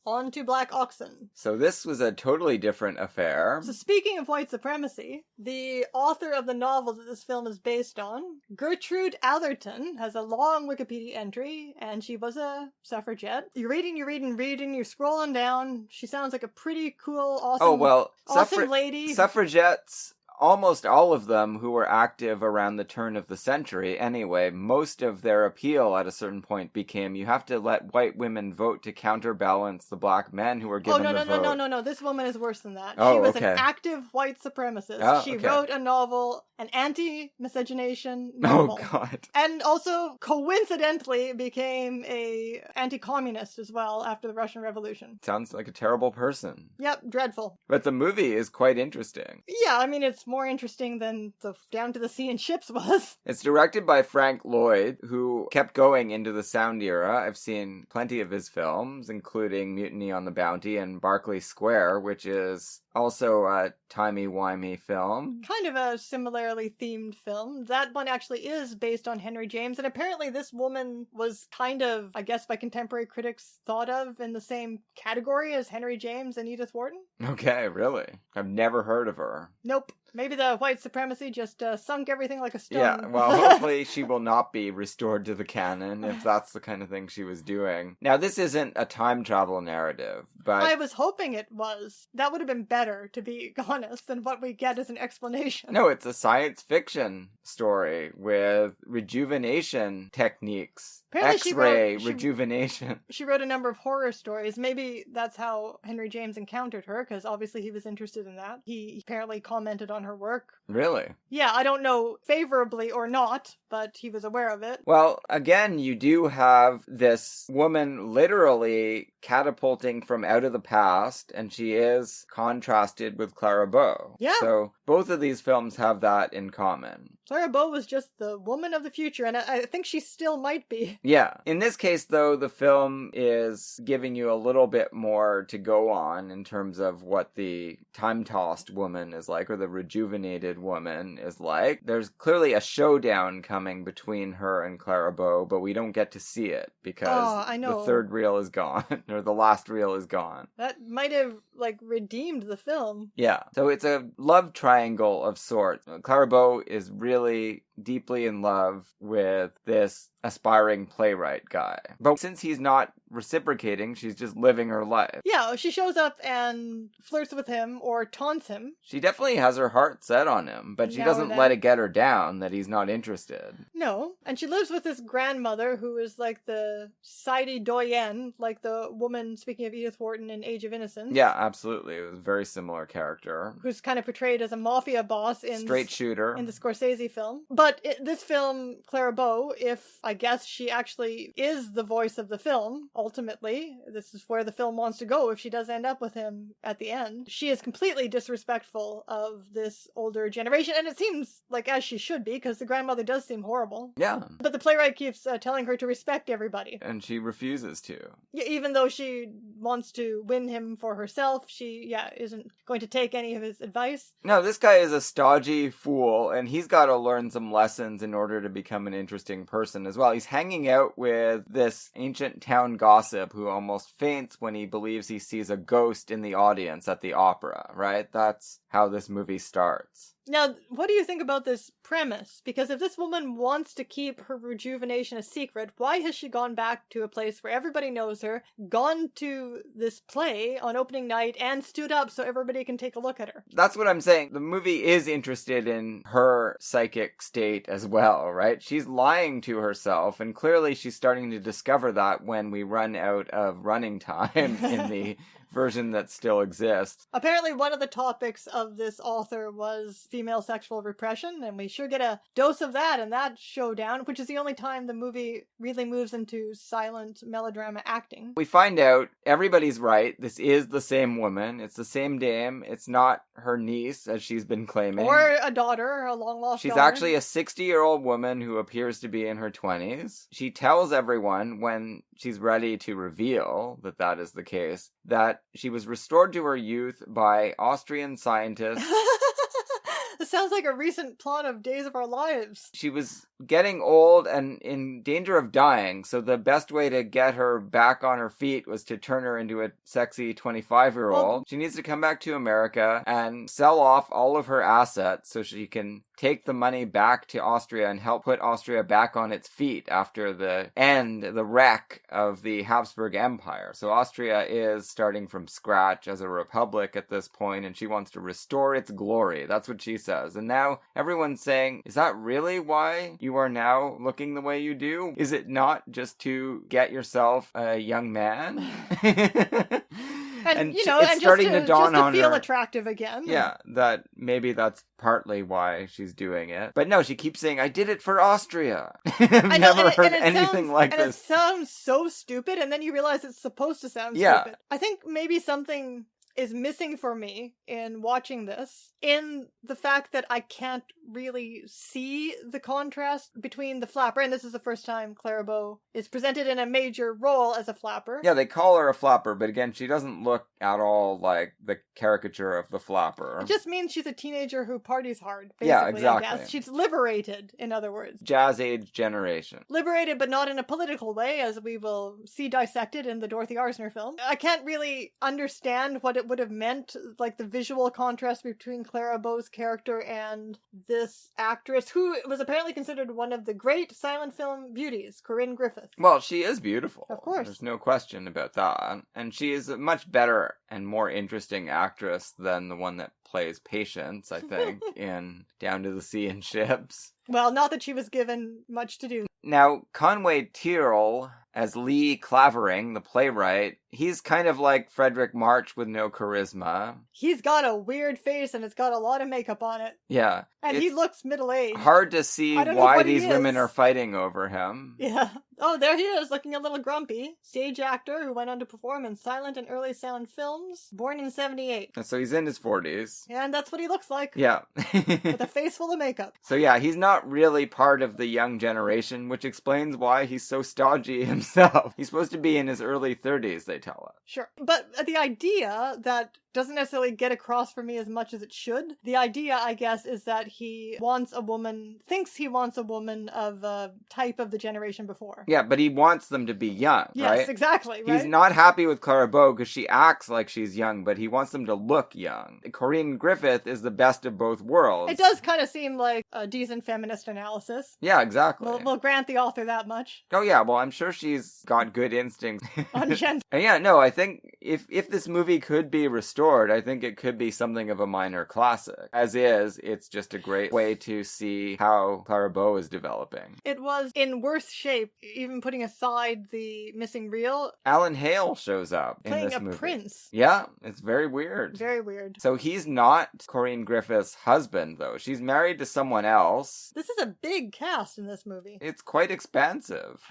On to Black Oxen. So this was a totally different affair. So speaking of white supremacy, the author of the novel that this film is based on, Gertrude Atherton, has a long Wikipedia entry, and she was a suffragette. You're reading, you're scrolling down. She sounds like a pretty cool, awesome lady. Suffragettes, almost all of them who were active around the turn of the century anyway, most of their appeal at a certain point became, you have to let white women vote to counterbalance the black men who were given the vote. No. This woman is worse than that. Oh, she was okay. an active white supremacist. Oh, she okay. wrote a novel, an anti-miscegenation novel. Oh, God. And also, coincidentally, became a anti-communist as well after the Russian Revolution. Sounds like a terrible person. Yep, dreadful. But the movie is quite interesting. Yeah, I mean, it's more interesting than the Down to the Sea and Ships was. It's directed by Frank Lloyd, who kept going into the sound era. I've seen plenty of his films, including Mutiny on the Bounty and Berkeley Square, which is also a timey-wimey film. Kind of a similarly themed film. That one actually is based on Henry James, and apparently this woman was kind of, I guess by contemporary critics, thought of in the same category as Henry James and Edith Wharton. Okay, really? I've never heard of her. Nope. Maybe the white supremacy just sunk everything like a stone. Yeah, well, hopefully she will not be restored to the canon if that's the kind of thing she was doing. Now, this isn't a time travel narrative, but... I was hoping it was. That would have been better, to be honest, than what we get as an explanation. No, it's a science fiction story with rejuvenation techniques. Apparently X-ray rejuvenation. She wrote a number of horror stories. Maybe that's how Henry James encountered her, because obviously he was interested in that. He apparently commented on her work. Really? Yeah, I don't know favorably or not, but he was aware of it. Well, again, you do have this woman literally catapulting from out of the past, and she is contrasted with Clara Bow. Yeah. So both of these films have that in common. Clara Bow was just the woman of the future, and I think she still might be. Yeah. In this case, though, the film is giving you a little bit more to go on in terms of what the time-tossed woman is like, or the rejuvenated woman is like. There's clearly a showdown coming between her and Clara Bow, but we don't get to see it because the third reel is gone, or the last reel is gone. That might have, redeemed the film. Yeah. So it's a love triangle of sorts. Clara Bow is really deeply in love with this aspiring playwright guy. But since he's not reciprocating, she's just living her life. Yeah, she shows up and flirts with him or taunts him. She definitely has her heart set on him, but she doesn't let it get her down that he's not interested. No, and she lives with this grandmother who is like the sidey doyenne, like the woman, speaking of Edith Wharton in Age of Innocence. Yeah, absolutely. It was a very similar character. Who's kind of portrayed as a mafia boss in straight shooter in the Scorsese film. But this film, Clara Bow, if I guess she actually is the voice of the film, ultimately, this is where the film wants to go if she does end up with him at the end. She is completely disrespectful of this older generation, and it seems like as she should be, because the grandmother does seem horrible. Yeah. But the playwright keeps telling her to respect everybody. And she refuses to. Yeah, even though she wants to win him for herself, she, isn't going to take any of his advice. No, this guy is a stodgy fool, and he's got to learn some lessons in order to become an interesting person as well. He's hanging out with this ancient town gossip who almost faints when he believes he sees a ghost in the audience at the opera, right? That's how this movie starts. Now, what do you think about this premise? Because if this woman wants to keep her rejuvenation a secret, why has she gone back to a place where everybody knows her, gone to this play on opening night, and stood up so everybody can take a look at her? That's what I'm saying. The movie is interested in her psychic state as well, right? She's lying to herself, and clearly she's starting to discover that when we run out of running time in the version that still exists. Apparently one of the topics of this author was female sexual repression, and we sure get a dose of that in that showdown, which is the only time the movie really moves into silent melodrama acting. We find out everybody's right. This is the same woman. It's the same dame. It's not her niece, as she's been claiming. Or a daughter, a long-lost daughter. She's actually a 60-year-old woman who appears to be in her 20s. She tells everyone when she's ready to reveal that that is the case, that she was restored to her youth by Austrian scientists. This sounds like a recent plot of Days of Our Lives. She was getting old and in danger of dying, so the best way to get her back on her feet was to turn her into a sexy 25-year-old. She needs to come back to America and sell off all of her assets so she can take the money back to Austria and help put Austria back on its feet after the wreck of the Habsburg Empire. So Austria is starting from scratch as a republic at this point, and she wants to restore its glory. That's what she says. And now everyone's saying, is that really why you are now looking the way you do? Is it not just to get yourself a young man? And it's and starting just to dawn on feel her, attractive again. Yeah, that maybe that's partly why she's doing it. But no, she keeps saying, I did it for Austria. I've never heard anything like this. And it sounds so stupid, and then you realize it's supposed to sound stupid. I think maybe something is missing for me in watching this, in the fact that I can't really see the contrast between the flapper, and this is the first time Clara Bow is presented in a major role as a flapper. Yeah, they call her a flapper, but again, she doesn't look at all like the caricature of the flapper. It just means she's a teenager who parties hard, basically, yeah, exactly. I guess. She's liberated, in other words. Jazz age generation. Liberated, but not in a political way, as we will see dissected in the Dorothy Arzner film. I can't really understand what it would have meant, like the visual contrast between Clara Bow's character and this actress, who was apparently considered one of the great silent film beauties, Corinne Griffith. Well, she is beautiful. Of course. There's no question about that. And she is a much better and more interesting actress than the one that plays Patience, I think, in Down to the Sea and Ships. Well, not that she was given much to do. Now, Conway Tearle, as Lee Clavering, the playwright, He's kind of like Frederick March with no charisma. He's got a weird face and it's got a lot of makeup on it. Yeah. And he looks middle-aged. Hard to see why these women are fighting over him. Yeah. Oh, there he is, looking a little grumpy. Stage actor who went on to perform in silent and early sound films, born in 78. So he's in his 40s. And that's what he looks like. Yeah. With a face full of makeup. So yeah, he's not really part of the young generation, which explains why he's so stodgy himself. He's supposed to be in his early 30s, they tell us. Sure. But the idea that doesn't necessarily get across for me as much as it should. The idea, I guess, is that he thinks he wants a woman of a type of the generation before. Yeah, but he wants them to be young, yes, right? Yes, exactly, right? He's not happy with Clara Bow because she acts like she's young, but he wants them to look young. Corinne Griffith is the best of both worlds. It does kind of seem like a decent feminist analysis. Yeah, exactly. We'll grant the author that much. Oh yeah, well, I'm sure she's got good instincts. On gender. And yeah, no, I think if this movie could be restored, I think it could be something of a minor classic. As is, it's just a great way to see how Clara Bow is developing. It was in worse shape, even putting aside the missing reel. Alan Hale shows up in this movie. Playing a prince. Yeah, it's very weird. Very weird. So he's not Corinne Griffith's husband, though. She's married to someone else. This is a big cast in this movie. It's quite expansive.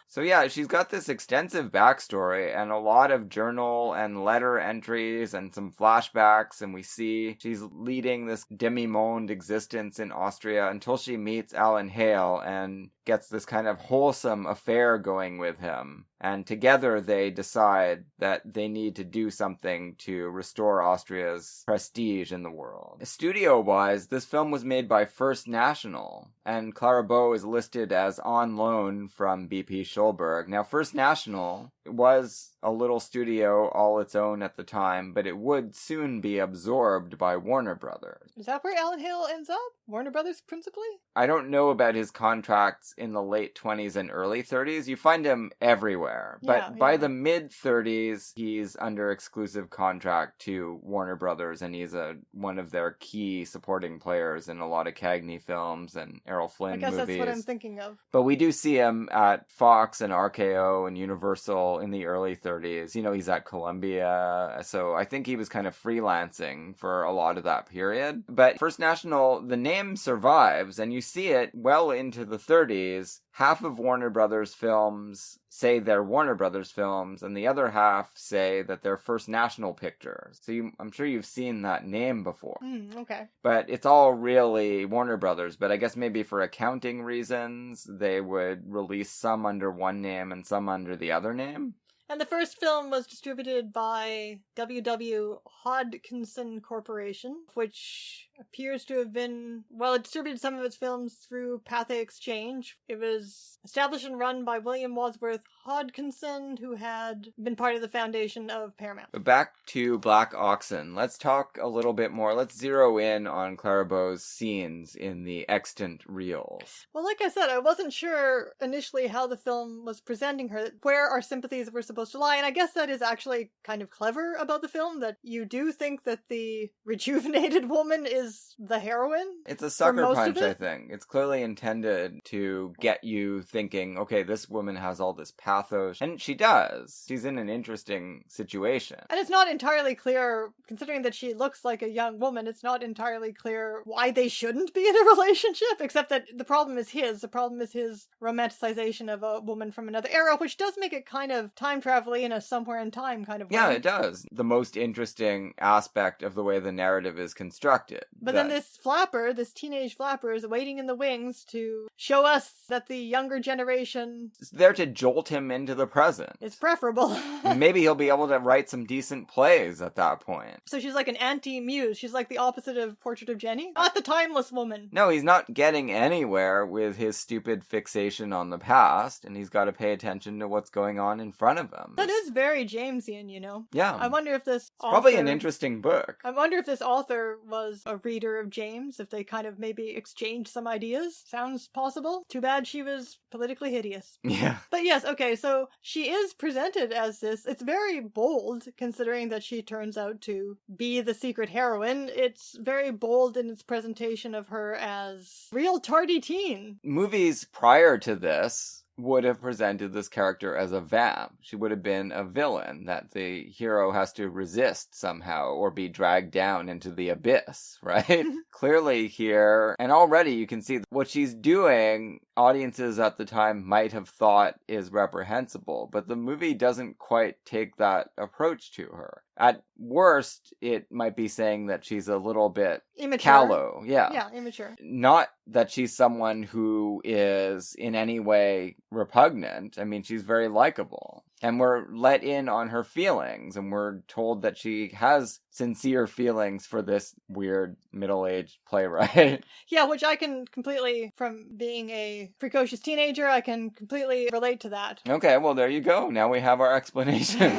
So yeah, she's got this extensive backstory and a lot of journal and letter entries and some flashbacks, and we see she's leading this demi-monde existence in Austria until she meets Alan Hale and gets this kind of wholesome affair going with him. And together they decide that they need to do something to restore Austria's prestige in the world. Studio-wise, this film was made by First National, and Clara Bow is listed as on loan from BP Schulberg. Now, First National was a little studio all its own at the time, but it would soon be absorbed by Warner Brothers. Is that where Alan Hale ends up? Warner Brothers, principally? I don't know about his contracts in the late 20s and early 30s. You find him everywhere. But by the mid-30s, he's under exclusive contract to Warner Brothers, and he's one of their key supporting players in a lot of Cagney films and Errol Flynn movies. I guess that's what I'm thinking of. But we do see him at Fox and RKO and Universal in the early 30s. You know, he's at Columbia. So I think he was kind of freelancing for a lot of that period. But First National, the name survives, and you see it well into the 30s. Half of Warner Brothers films say they're Warner Brothers films, and the other half say that they're First National Pictures. So I'm sure you've seen that name before. Okay. But it's all really Warner Brothers, but I guess maybe for accounting reasons, they would release some under one name and some under the other name. And the first film was distributed by W.W. Hodgkinson Corporation, which appears to have been, it distributed some of its films through Pathé Exchange. It was established and run by William Wadsworth Hodgkinson, who had been part of the foundation of Paramount. But back to Black Oxen. Let's talk a little bit more. Let's zero in on Clara Bow's scenes in the extant reels. Well, like I said, I wasn't sure initially how the film was presenting her, where our sympathies were supposed to lie, and I guess that is actually kind of clever about the film, that you do think that the rejuvenated woman is the heroine. It's a sucker punch, I think. It's clearly intended to get you thinking, okay, this woman has all this pathos, and she does. She's in an interesting situation. And it's not entirely clear, considering that she looks like a young woman, it's not entirely clear why they shouldn't be in a relationship, except that the problem is his. The problem is his romanticization of a woman from another era, which does make it kind of time travel in a somewhere in time kind of way. Yeah, it does. The most interesting aspect of the way the narrative is constructed. But then this teenage flapper, is waiting in the wings to show us that the younger generation is there to jolt him into the present. It's preferable. Maybe he'll be able to write some decent plays at that point. So she's like an anti-muse. She's like the opposite of Portrait of Jenny. Not the timeless woman. No, he's not getting anywhere with his stupid fixation on the past, and he's got to pay attention to what's going on in front of him. That is very Jamesian, you know? Yeah. I wonder if this author... probably an interesting book. I wonder if this author was a reader of James, if they kind of maybe exchanged some ideas. Sounds possible. Too bad she was politically hideous. Yeah. But yes, okay, so she is presented as this. It's very bold, considering that she turns out to be the secret heroine. It's very bold in its presentation of her as real tardy teen. Movies prior to this would have presented this character as a vamp. She would have been a villain that the hero has to resist somehow or be dragged down into the abyss, right? Clearly here, and already you can see what she's doing, audiences at the time might have thought is reprehensible, but the movie doesn't quite take that approach to her. At worst, it might be saying that she's a little bit Immature. callow. Yeah, immature. Not that she's someone who is in any way repugnant. I mean, she's very likable. And we're let in on her feelings, and we're told that she has sincere feelings for this weird middle-aged playwright. Yeah, which I can completely, from being a precocious teenager, I can completely relate to that. Okay, well, there you go. Now we have our explanation.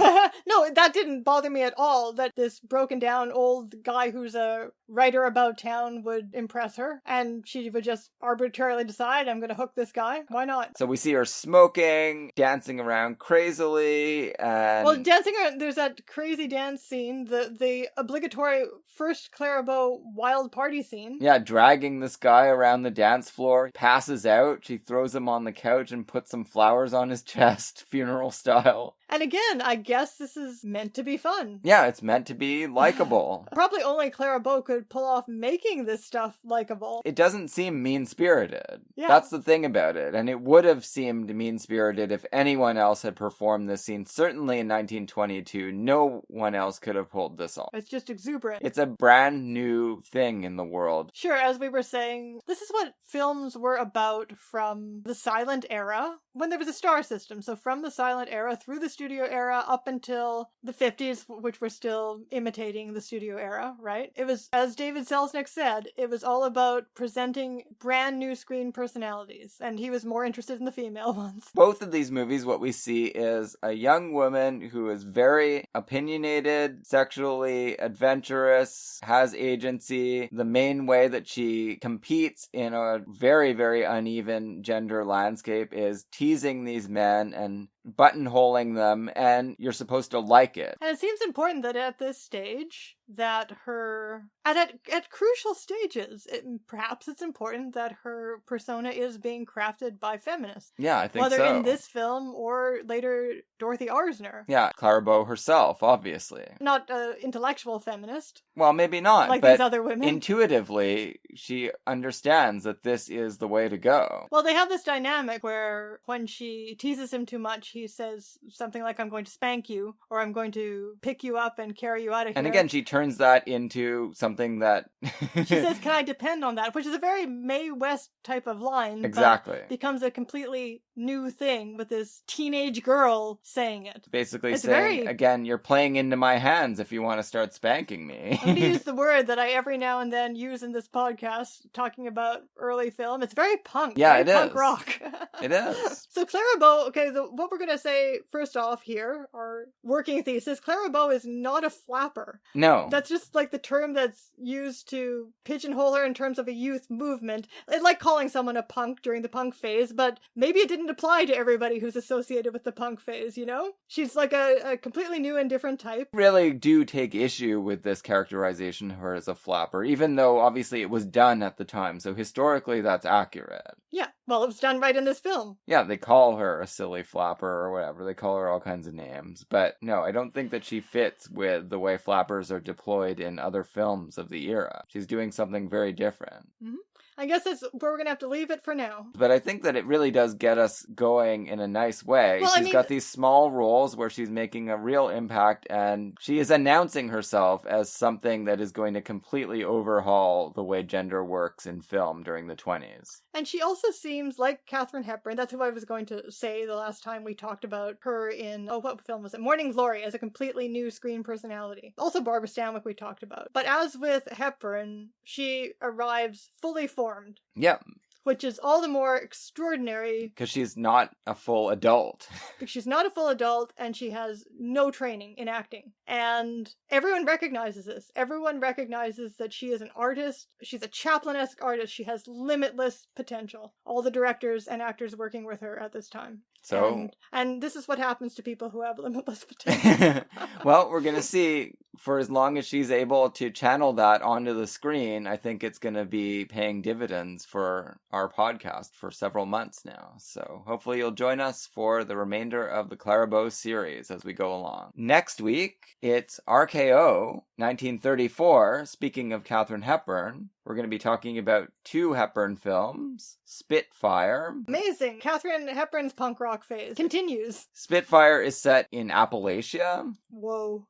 No, that didn't bother me at all, that this broken down old guy who's a writer about town would impress her, and she would just arbitrarily decide, I'm going to hook this guy. Why not? So we see her smoking, dancing around crazily, and... Well, dancing around, there's that crazy dance scene, the obligatory first Clara Bow wild party scene. Yeah, dragging this guy around the dance floor, passes out, she throws him on the couch and puts some flowers on his chest, funeral style. And again, I guess this is meant to be fun. Yeah, it's meant to be likable. Probably only Clara Bow could pull off making this stuff likable. It doesn't seem mean-spirited. Yeah. That's the thing about it. And it would have seemed mean-spirited if anyone else had performed this scene. Certainly in 1922, no one else could have pulled this off. It's just exuberant. It's a brand new thing in the world. Sure, as we were saying, this is what films were about from the silent era, when there was a star system. So from the silent era through the studio era up until the 50s, which were still imitating the studio era, right? It was, as David Selznick said, it was all about presenting brand new screen personalities, and he was more interested in the female ones. Both of these movies, what we see is a young woman who is very opinionated, sexually adventurous, has agency. The main way that she competes in a very, very uneven gender landscape is teasing these men and buttonholing them, and you're supposed to like it. And it seems important that at this stage, that her at crucial stages, perhaps it's important that her persona is being crafted by feminists. Yeah, I think whether so. in this film or later Dorothy Arzner. Yeah, Clara Bow herself, obviously. Not an intellectual feminist. Well, maybe not, like but these other women. Intuitively, she understands that this is the way to go. Well, they have this dynamic where when she teases him too much, he says something like, I'm going to spank you, or I'm going to pick you up and carry you out of here. And again, she turns that into something that... She says, can I depend on that? Which is a very Mae West type of line. Exactly. But becomes a completely new thing with this teenage girl saying it. Basically it's saying, again, you're playing into my hands if you want to start spanking me. I'm going to use the word that I every now and then use in this podcast talking about early film. It's very punk. Yeah, very it punk is. rock. It is. So Clara Bow, okay, what we're going to say first off here, our working thesis, Clara Bow is not a flapper. No. That's just like the term that's used to pigeonhole her in terms of a youth movement. It's like calling someone a punk during the punk phase, but maybe it didn't apply to everybody who's associated with the punk phase, you know? She's like a completely new and different type. Really do take issue with this characterization of her as a flapper, even though obviously it was done at the time, so historically that's accurate. Yeah, well, it was done right in this film. Yeah, they call her a silly flapper or whatever. They call her all kinds of names. But no, I don't think that she fits with the way flappers are deployed in other films of the era. She's doing something very different. Mm-hmm. I guess that's where we're going to have to leave it for now. But I think that it really does get us going in a nice way. Well, She's got these small roles where she's making a real impact, and she is announcing herself as something that is going to completely overhaul the way gender works in film during the 20s. And she also seems like Katharine Hepburn. That's who I was going to say the last time we talked about her in, what film was it? Morning Glory, as a completely new screen personality. Also Barbara Stanwyck we talked about. But as with Hepburn, she arrives fully formed. Yep. Which is all the more extraordinary. Because she's not a full adult. Because she's not a full adult, and she has no training in acting. And everyone recognizes this. Everyone recognizes that she is an artist. She's a Chaplin-esque artist. She has limitless potential. All the directors and actors working with her at this time. So, and this is what happens to people who have limitless potential. Well, we're going to see for as long as she's able to channel that onto the screen, I think it's going to be paying dividends for our podcast for several months now. So hopefully you'll join us for the remainder of the Clara Bow series as we go along. Next week, it's RKO 1934. Speaking of Katharine Hepburn, we're going to be talking about 2 Hepburn films, Spitfire. Amazing. Katharine Hepburn's punk rock phase continues. Spitfire is set in Appalachia. Whoa.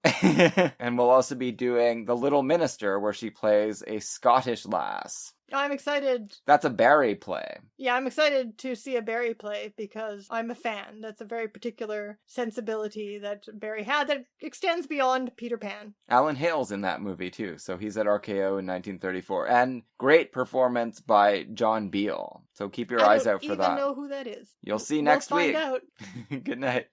And we'll also be doing The Little Minister, where she plays a Scottish lass. I'm excited. That's a Barry play. Yeah, I'm excited to see a Barry play because I'm a fan. That's a very particular sensibility that Barry had that extends beyond Peter Pan. Alan Hale's in that movie too, so he's at RKO in 1934. And great performance by John Beale. So keep your eyes out for that. I don't even know who that is. You'll see next week. We'll find out. Good night.